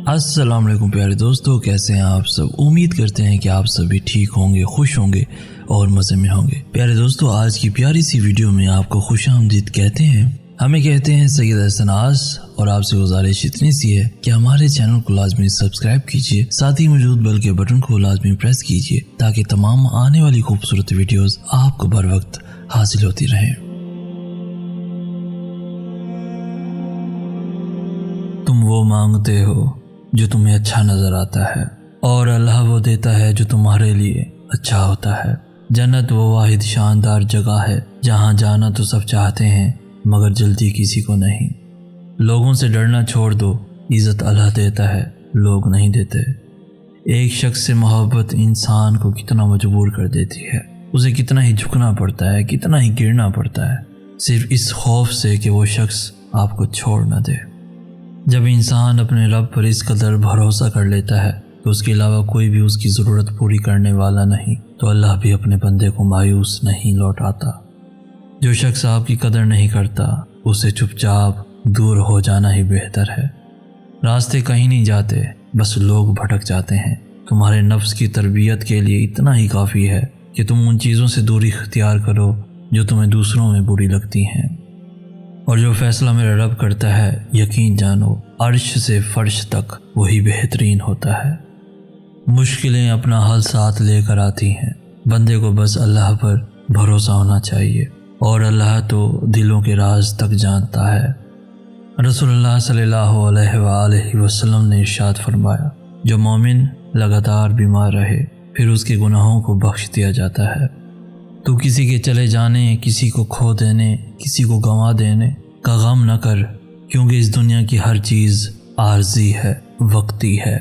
अस्सलाम वालेकुम प्यारे दोस्तों, कैसे हैं आप सब। उम्मीद करते हैं कि आप सभी ठीक होंगे, खुश होंगे और मज़े में होंगे। प्यारे दोस्तों, आज की प्यारी सी वीडियो में आपको खुशामदीद कहते हैं। हमें कहते हैं सैयद हसन आस, और आपसे गुजारिश इतनी सी है कि हमारे चैनल को लाजमी सब्सक्राइब कीजिए, साथ ही मौजूद बेल के बटन को लाजमी प्रेस कीजिए ताकि तमाम आने वाली खूबसूरत वीडियोस आपको बर वक्त हासिल होती रहें। तुम वो मांगते हो जो तुम्हें अच्छा नजर आता है, और अल्लाह वो देता है जो तुम्हारे लिए अच्छा होता है। जन्नत वो वाहिद शानदार जगह है जहाँ जाना तो सब चाहते हैं मगर जल्दी किसी को नहीं। लोगों से डरना छोड़ दो, इज़्ज़त अल्लाह देता है, लोग नहीं देते। एक शख्स से मोहब्बत इंसान को कितना मजबूर कर देती है, उसे कितना ही झुकना पड़ता है, कितना ही गिरना पड़ता है, सिर्फ इस खौफ से कि वो शख्स आपको छोड़ न दे। जब इंसान अपने रब पर इस कदर भरोसा कर लेता है तो उसके अलावा कोई भी उसकी ज़रूरत पूरी करने वाला नहीं, तो अल्लाह भी अपने बंदे को मायूस नहीं लौटाता। जो शख्स आपकी कदर नहीं करता उसे चुपचाप दूर हो जाना ही बेहतर है। रास्ते कहीं नहीं जाते, बस लोग भटक जाते हैं। तुम्हारे नफ्स की तरबियत के लिए इतना ही काफ़ी है कि तुम उन चीज़ों से दूरी इख्तियार करो जो तुम्हें दूसरों में बुरी लगती हैं। और जो फैसला मेरा रब करता है, यकीन जानो अर्श से फर्श तक वही बेहतरीन होता है। मुश्किलें अपना हल साथ लेकर आती हैं, बंदे को बस अल्लाह पर भरोसा होना चाहिए, और अल्लाह तो दिलों के राज तक जानता है। रसूलुल्लाह सल्लल्लाहु अलैहि वसल्लम ने इरशाद फरमाया, जो मोमिन लगातार बीमार रहे फिर उसके गुनाहों को बख्श दिया जाता है। तो किसी के चले जाने, किसी को खो देने, किसी को गंवा देने का गम न कर, क्योंकि इस दुनिया की हर चीज़ आर्जी है, वक्ती है।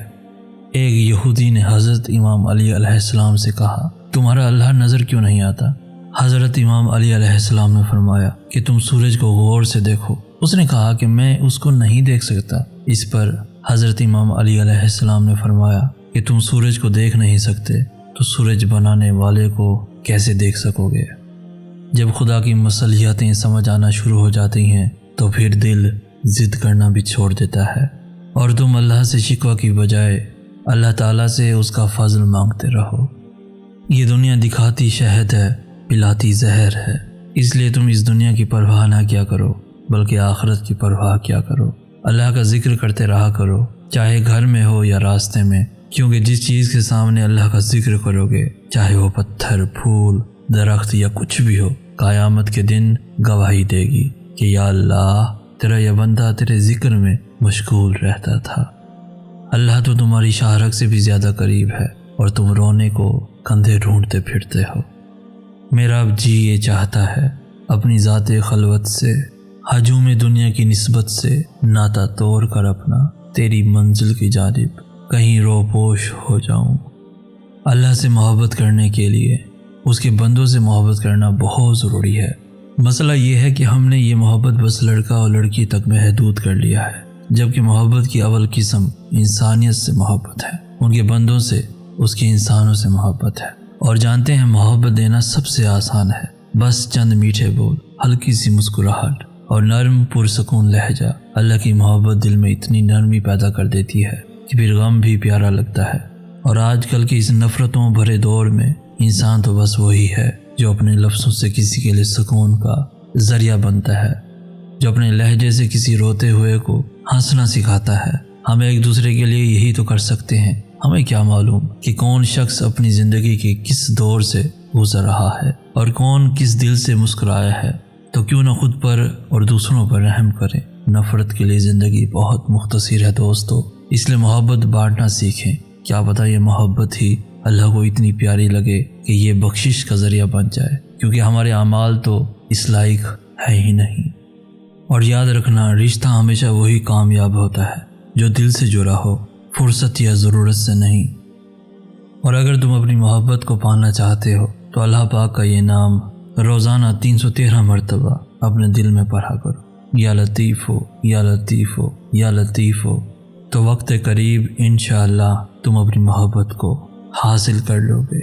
एक यहूदी ने हज़रत इमाम अली अलैहिस्सलाम से कहा, तुम्हारा अल्लाह नज़र क्यों नहीं आता? हज़रत इमाम अली अलैहिस्सलाम ने फरमाया कि तुम सूरज को गौर से देखो। उसने कहा कि मैं उसको नहीं देख सकता। इस पर हज़रत इमाम अली अलैहिस्सलाम ने फरमाया कि तुम सूरज को देख नहीं सकते तो सूरज बनाने वाले को कैसे देख सकोगे? जब खुदा की मसलियतें समझ आना शुरू हो जाती हैं तो फिर दिल ज़िद करना भी छोड़ देता है, और तुम अल्लाह से शिकवा की बजाय अल्लाह ताला से उसका फजल मांगते रहो। ये दुनिया दिखाती शहद है, पिलाती जहर है, इसलिए तुम इस दुनिया की परवाह ना किया करो, बल्कि आखिरत की परवाह किया करो। अल्लाह का जिक्र करते रहा करो, चाहे घर में हो या रास्ते में, क्योंकि जिस चीज़ के सामने अल्लाह का जिक्र करोगे, चाहे वो पत्थर, फूल, दरख्त या कुछ भी हो, क़यामत के दिन गवाही देगी कि या अल्लाह, तेरा यह बंदा तेरे जिक्र में मशगूल रहता था। अल्लाह तो तुम्हारी शाहरग से भी ज़्यादा करीब है, और तुम रोने को कंधे ढूंढते फिरते हो। मेरा अब जी ये चाहता है अपनी ज़ाते खलवत से, हजूम दुनिया की निस्बत से नाता तोड़ कर अपना तेरी मंजिल की जानिब कहीं रोपोश हो जाऊं। अल्लाह से मोहब्बत करने के लिए उसके बंदों से मोहब्बत करना बहुत ज़रूरी है। मसला ये है कि हमने ये मोहब्बत बस लड़का और लड़की तक महदूद कर लिया है, जबकि मोहब्बत की अव्वल किस्म इंसानियत से मोहब्बत है, उनके बंदों से, उसके इंसानों से मोहब्बत है। और जानते हैं मोहब्बत देना सबसे आसान है, बस चंद मीठे बोल, हल्की सी मुस्कुराहट और नरम पुरसकून लहजा अल्लाह की मोहब्बत दिल में इतनी नरमी पैदा कर देती है कि फिर गम भी प्यारा लगता है। और आजकल के इस नफ़रतों भरे दौर में इंसान तो बस वही है जो अपने लफ्ज़ों से किसी के लिए सुकून का ज़रिया बनता है, जो अपने लहजे से किसी रोते हुए को हंसना सिखाता है। हम एक दूसरे के लिए यही तो कर सकते हैं। हमें क्या मालूम कि कौन शख्स अपनी ज़िंदगी के किस दौर से गुजर रहा है और कौन किस दिल से मुस्कुराया है। तो क्यों न खुद पर और दूसरों पर रहम करें। नफ़रत के लिए ज़िंदगी बहुत मुख्तसर है दोस्तों, इसलिए मोहब्बत बांटना सीखें। क्या पता ये मोहब्बत ही अल्लाह को इतनी प्यारी लगे कि ये बख्शिश का ज़रिया बन जाए, क्योंकि हमारे अमाल तो इस लायक है ही नहीं। और याद रखना, रिश्ता हमेशा वही कामयाब होता है जो दिल से जुड़ा हो, फुर्सत या ज़रूरत से नहीं। और अगर तुम अपनी मोहब्बत को पाना चाहते हो तो अल्लाह पाक का ये नाम रोज़ाना 313 मरतबा अपने दिल में पढ़ा करो, या लतीफ़ हो, या लतीफ़ हो, या लतीफ़ हो। तो वक्त करीब इंशाअल्लाह तुम अपनी मोहब्बत को हासिल कर लोगे।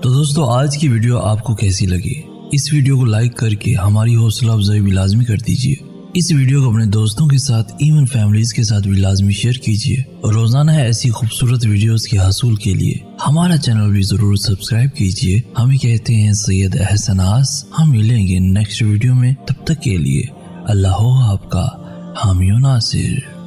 تو دوستو آج کی ویڈیو آپ کو کیسی لگی؟ اس ویڈیو کو لائک کر کے ہماری حوصلہ افزائی بھی لازمی کر دیجیے۔ اس ویڈیو کو اپنے دوستوں کے ساتھ ایون فیملیز کے ساتھ بھی لازمی شیئر کیجیے، اور روزانہ ایسی خوبصورت ویڈیوز کے حصول کے لیے ہمارا چینل بھی ضرور سبسکرائب کیجیے۔ ہمیں کہتے ہیں سید احسن آس۔ ہم ملیں گے نیکسٹ ویڈیو میں، تب تک کے لیے اللہ ہو آپ کا حامی و ناصر۔